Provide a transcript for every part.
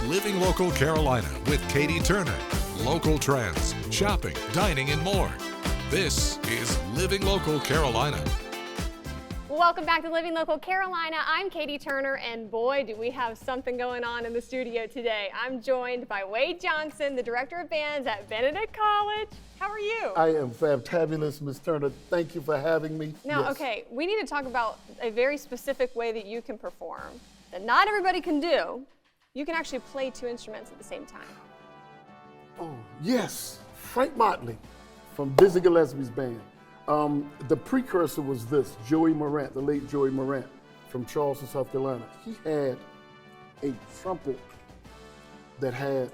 Living Local Carolina with Katie Turner. Local trends, shopping, dining, and more. This is Living Local Carolina. Welcome back to Living Local Carolina. I'm Katie Turner, and boy, do we have something going on in the studio today. I'm joined by Wade Johnson, the Director of Bands at Benedict College. How are you? I am fabulous, Ms. Turner. Thank you for having me. Now, Yes. okay, we need to talk about a very specific way that you can perform that not everybody can do. You can actually play two instruments at the same time. Oh, yes. Frank Motley from Dizzy Gillespie's band. The precursor was this, Joey Morant, the late Joey Morant from Charleston, South Carolina. He had a trumpet that had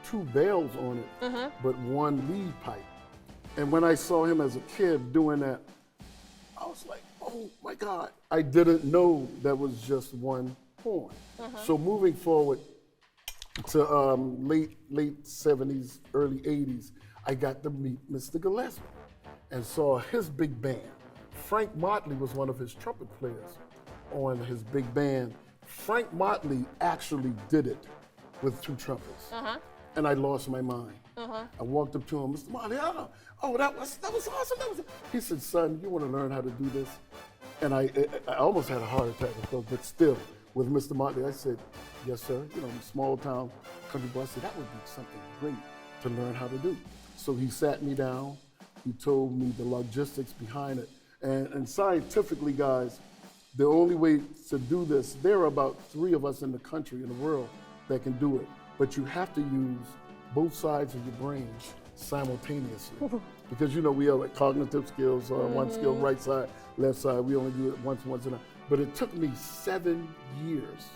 two bells on it, but one lead pipe. And when I saw him as a kid doing that, I was like, oh my God. I didn't know that was just one horn. So moving forward to late 70s, early 80s, I got to meet Mr. Gillespie and saw his big band. Frank Motley was one of his trumpet players on his big band. Frank Motley actually did it with two trumpets. And I lost my mind. I walked up to him, Mr. Motley, oh, that was awesome. He said, son, you want to learn how to do this? And I almost had a heart attack, but still, with Mr. Motley, I said, yes, sir. You know, small town country boy. I said, that would be something great to learn how to do. So he sat me down. He told me the logistics behind it. And scientifically, guys, the only way to do this, there are about 3 of us in the country, in the world, that can do it. But you have to use both sides of your brain simultaneously. Because, you know, we have like cognitive skills, one skill, right side, left side. We only do it once in a. But it took me 7 years.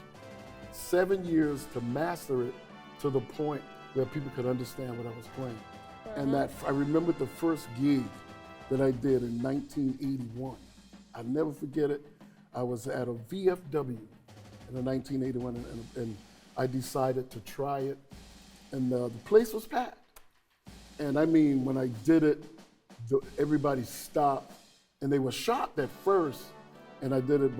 7 years to master it to the point where people could understand what I was playing. And that I remember the first gig that I did in 1981. I'll never forget it. I was at a VFW in 1981, and I decided to try it. And the place was packed. And I mean, when I did it, everybody stopped, and they were shocked at first. And I did it,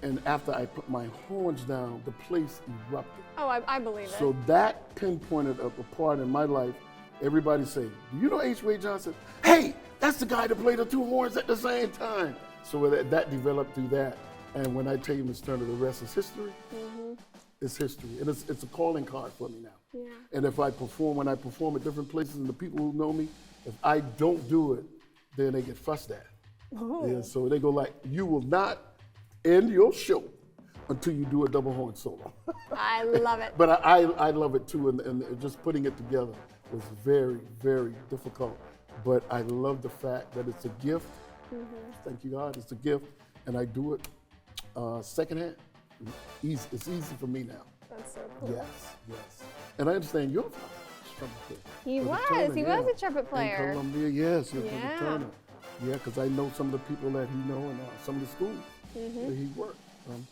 and after I put my horns down, the place erupted. Oh, I believe it. So that pinpointed a part in my life. Everybody say, do you know H. Wade Johnson? Hey, that's the guy that played the two horns at the same time. So that developed through that. And when I tell you, Ms. Turner, the rest is history. It's history, and it's a calling card for me now. Yeah. And if when I perform at different places, and the people who know me, if I don't do it, then they get fussed at. Yeah, so they go like, you will not end your show until you do a double horn solo. I love it. But I love it too, and just putting it together was very, very difficult. But I love the fact that it's a gift. Thank you, God, it's a gift, and I do it secondhand. Easy. It's easy for me now. That's so cool. Yes. And I understand your father, trumpet player. He was a trumpet player. In Columbia, yes, for the Yeah. Turner. Yeah, because I know some of the people that he know and some of the schools that he worked.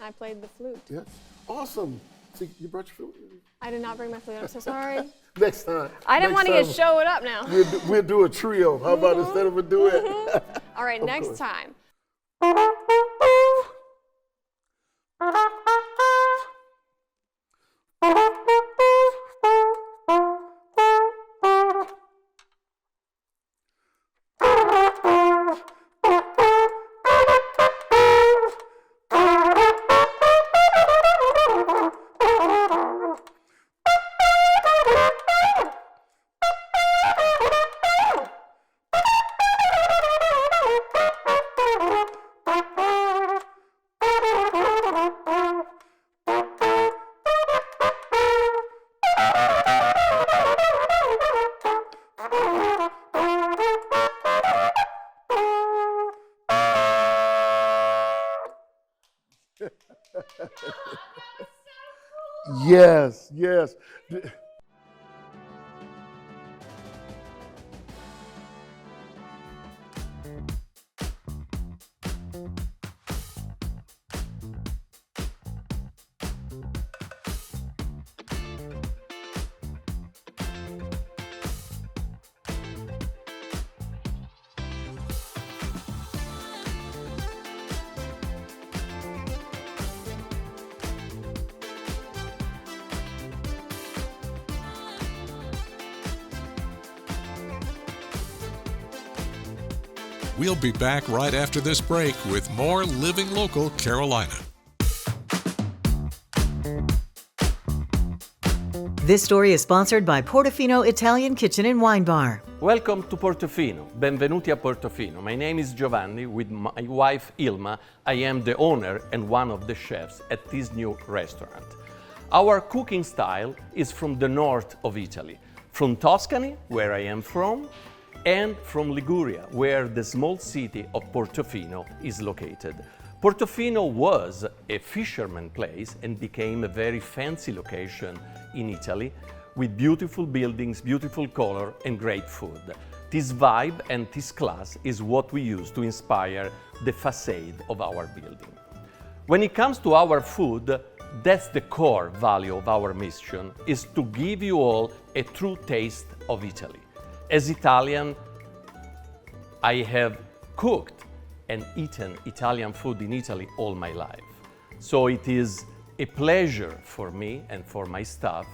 I played the flute. Yes. Awesome. See, you brought your flute? I did not bring my flute. I'm so sorry. Next time. I didn't want to get showed up now. We'll do a trio. How about instead of a duet? All right, next course. time. Yes. We'll be back right after this break with more Living Local Carolina. This story is sponsored by Portofino Italian Kitchen and Wine Bar. Welcome to Portofino. Benvenuti a Portofino. My name is Giovanni. With my wife Ilma, I am the owner and one of the chefs at this new restaurant. Our cooking style is from the north of Italy, from Tuscany, where I am from, and from Liguria, where the small city of Portofino is located. Portofino was a fisherman place and became a very fancy location in Italy with beautiful buildings, beautiful color, and great food. This vibe and this class is what we use to inspire the facade of our building. When it comes to our food, that's the core value of our mission, is to give you all a true taste of Italy. As Italian, I have cooked and eaten Italian food in Italy all my life. So it is a pleasure for me and for my staff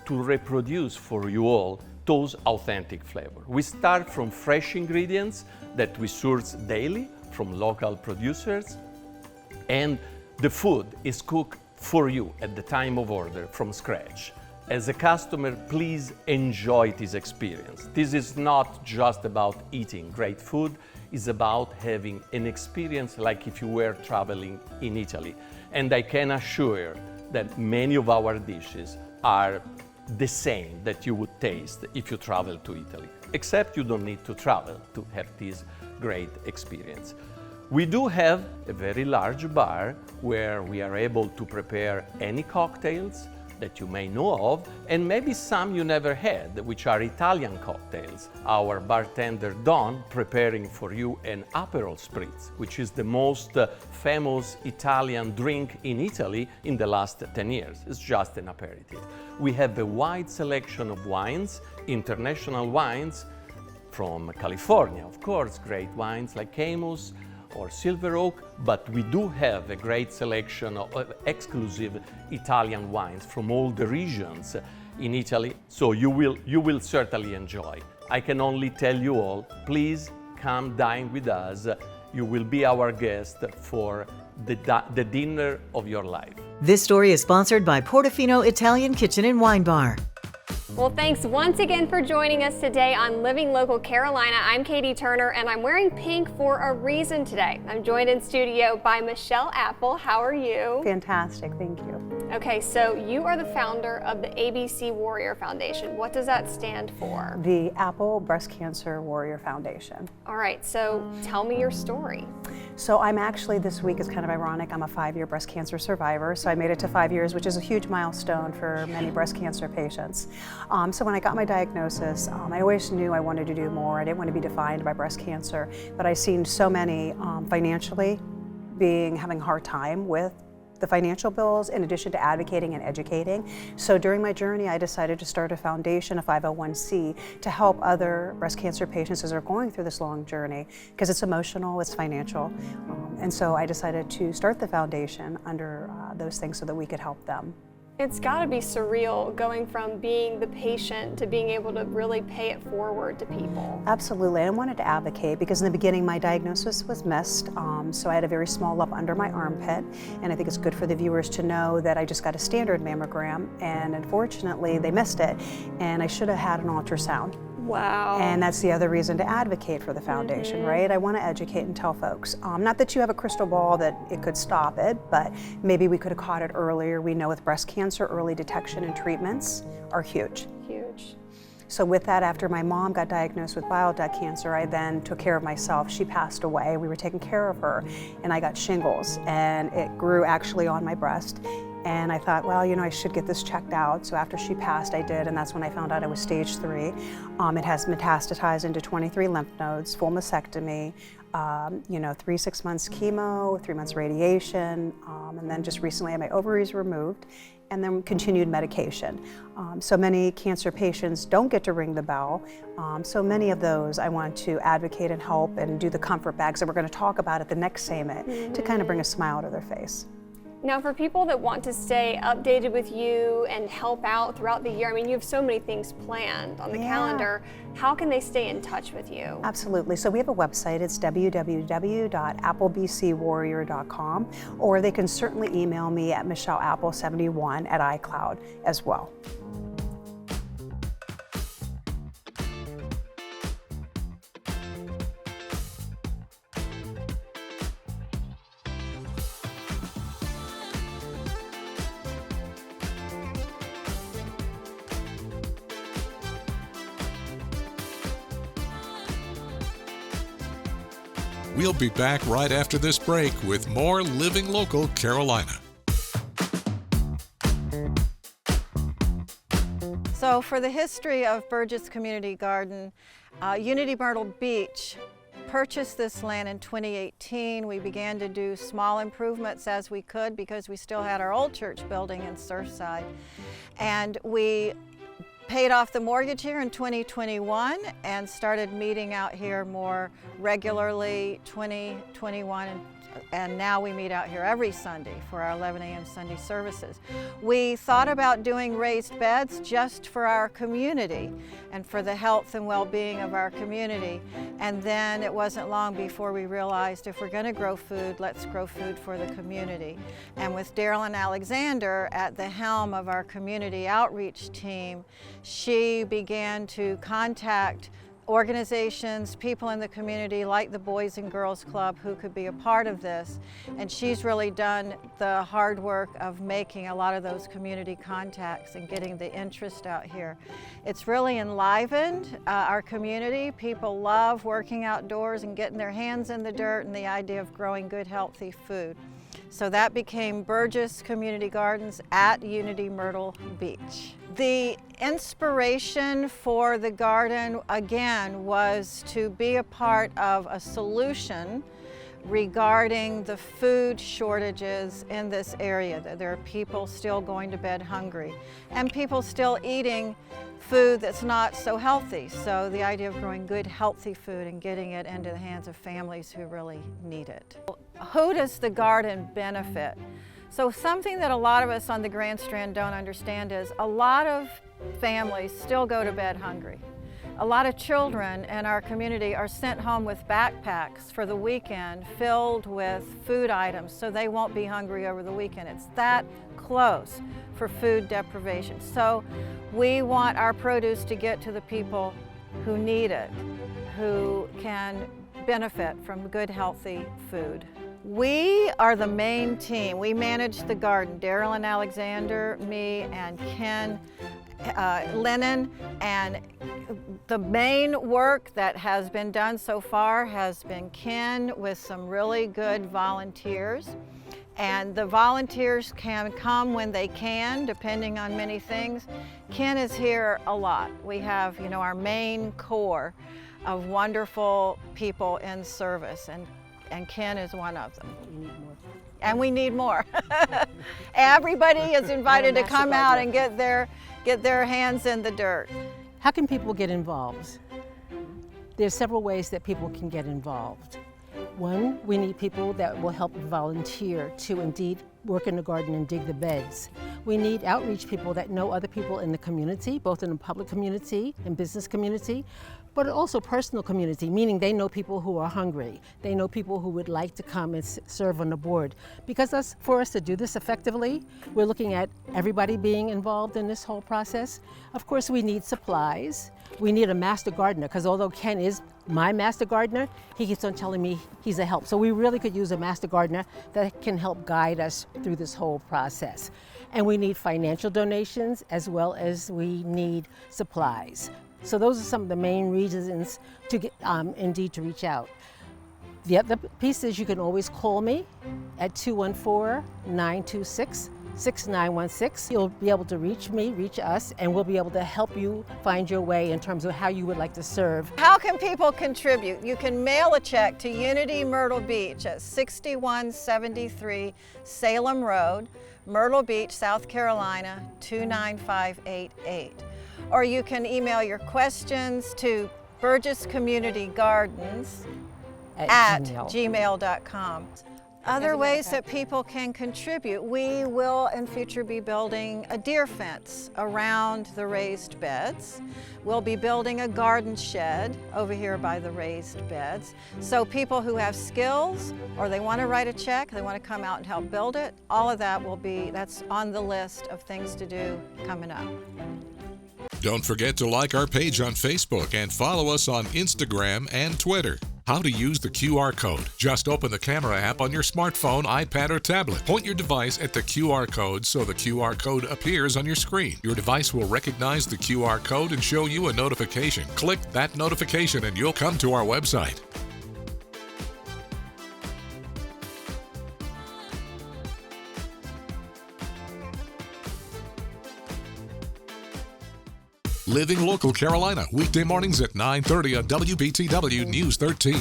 to reproduce for you all those authentic flavors. We start from fresh ingredients that we source daily from local producers, and the food is cooked for you at the time of order from scratch. As a customer, please enjoy this experience. This is not just about eating great food, it's about having an experience like if you were traveling in Italy. And I can assure you that many of our dishes are the same that you would taste if you travel to Italy, except you don't need to travel to have this great experience. We do have a very large bar where we are able to prepare any cocktails that you may know of, and maybe some you never had, which are Italian cocktails. Our bartender Don preparing for you an Aperol Spritz, which is the most famous Italian drink in Italy in the last 10 years. It's just an aperitif. We have a wide selection of wines, international wines from California, of course, great wines like Caymus or Silver Oak, but we do have a great selection of exclusive Italian wines from all the regions in Italy, so you will certainly enjoy. I can only tell you all, please come dine with us. You will be our guest for the dinner of your life. This story is sponsored by Portofino Italian Kitchen and Wine Bar. Well, thanks once again for joining us today on Living Local Carolina. I'm Katie Turner, and I'm wearing pink for a reason today. I'm joined in studio by Michelle Apple. How are you? Fantastic, thank you. Okay, so you are the founder of the ABC Warrior Foundation. What does that stand for? The Apple Breast Cancer Warrior Foundation. All right, so tell me your story. So I'm actually, this week is kind of ironic, I'm a 5-year breast cancer survivor, so I made it to 5 years, which is a huge milestone for many breast cancer patients. So when I got my diagnosis, I always knew I wanted to do more. I didn't want to be defined by breast cancer, but I've seen so many financially having a hard time with the financial bills in addition to advocating and educating. So during my journey, I decided to start a foundation, a 501c, to help other breast cancer patients as they're going through this long journey, because it's emotional, it's financial. And so I decided to start the foundation under those things so that we could help them. It's got to be surreal going from being the patient to being able to really pay it forward to people. Absolutely. I wanted to advocate because in the beginning my diagnosis was missed, so I had a very small lump under my armpit, and I think it's good for the viewers to know that I just got a standard mammogram, and unfortunately they missed it, and I should have had an ultrasound. Wow. And that's the other reason to advocate for the foundation, right? I want to educate and tell folks, not that you have a crystal ball that it could stop it, but maybe we could have caught it earlier. We know with breast cancer, early detection and treatments are huge. Huge. So with that, after my mom got diagnosed with bile duct cancer, I then took care of myself. She passed away. We were taking care of her, and I got shingles, and it grew actually on my breast. And I thought, well, I should get this checked out. So after she passed, I did, and that's when I found out I was stage 3. It has metastasized into 23 lymph nodes, full mastectomy, 6 months chemo, 3 months radiation, and then just recently I had my ovaries removed, and then continued medication. So many cancer patients don't get to ring the bell. So many of those I want to advocate and help and do the comfort bags that we're going to talk about at the next segment to kind of bring a smile to their face. Now, for people that want to stay updated with you and help out throughout the year, I mean, you have so many things planned on the calendar. How can they stay in touch with you? Absolutely. So we have a website. It's www.applebcwarrior.com, or they can certainly email me at michelleapple71@iCloud as well. We'll be back right after this break with more Living Local Carolina. So for the history of Burgess Community Garden, Unity Myrtle Beach purchased this land in 2018. We began to do small improvements as we could because we still had our old church building in Surfside. And we paid off the mortgage here in 2021 and started meeting out here more regularly 2021, and now we meet out here every Sunday for our 11 a.m. Sunday services. We thought about doing raised beds just for our community and for the health and well-being of our community, and then it wasn't long before we realized if we're going to grow food, let's grow food for the community. And with Darylyn Alexander at the helm of our community outreach team, she began to contact organizations, people in the community like the Boys and Girls Club who could be a part of this. And she's really done the hard work of making a lot of those community contacts and getting the interest out here. It's really enlivened our community. People love working outdoors and getting their hands in the dirt and the idea of growing good, healthy food. So that became Burgess Community Gardens at Unity Myrtle Beach. The inspiration for the garden, again, was to be a part of a solution regarding the food shortages in this area. There are people still going to bed hungry and people still eating food that's not so healthy. So the idea of growing good, healthy food and getting it into the hands of families who really need it. Who does the garden benefit? So something that a lot of us on the Grand Strand don't understand is a lot of families still go to bed hungry. A lot of children in our community are sent home with backpacks for the weekend filled with food items so they won't be hungry over the weekend. It's that close for food deprivation. So we want our produce to get to the people who need it, who can benefit from good, healthy food. We are the main team. We manage the garden. Darylyn Alexander, me, and Ken Lennon, and the main work that has been done so far has been Ken with some really good volunteers. And the volunteers can come when they can, depending on many things. Ken is here a lot. We have, our main core of wonderful people in service, and Ken is one of them. And we need more. Everybody is invited to come out and get their hands in the dirt. How can people get involved? There's several ways that people can get involved. One, we need people that will help volunteer to indeed work in the garden and dig the beds. We need outreach people that know other people in the community, both in the public community and business community, but also personal community, meaning they know people who are hungry. They know people who would like to come and serve on the board. Because for us to do this effectively, we're looking at everybody being involved in this whole process. Of course, we need supplies. We need a master gardener, because although Ken is my master gardener, he keeps on telling me he's a help. So we really could use a master gardener that can help guide us through this whole process. And we need financial donations as well as we need supplies. So those are some of the main reasons to get, indeed to reach out. The other piece is you can always call me at 214-926-6916. You'll be able to reach us, and we'll be able to help you find your way in terms of how you would like to serve. How can people contribute? You can mail a check to Unity Myrtle Beach at 6173 Salem Road, Myrtle Beach, South Carolina, 29588. Or you can email your questions to Burgess Community Gardens at gmail.com. Other ways that people can contribute. We will in future be building a deer fence around the raised beds. We'll be building a garden shed over here by the raised beds. So people who have skills or they want to write a check, they want to come out and help build it, all of that that's on the list of things to do coming up. Don't forget to like our page on Facebook and follow us on Instagram and Twitter. How to use the QR code. Just open the camera app on your smartphone, iPad, or tablet. Point your device at the QR code so the QR code appears on your screen. Your device will recognize the QR code and show you a notification. Click that notification and you'll come to our website. Living Local Carolina, weekday mornings at 9:30 on WBTW News 13.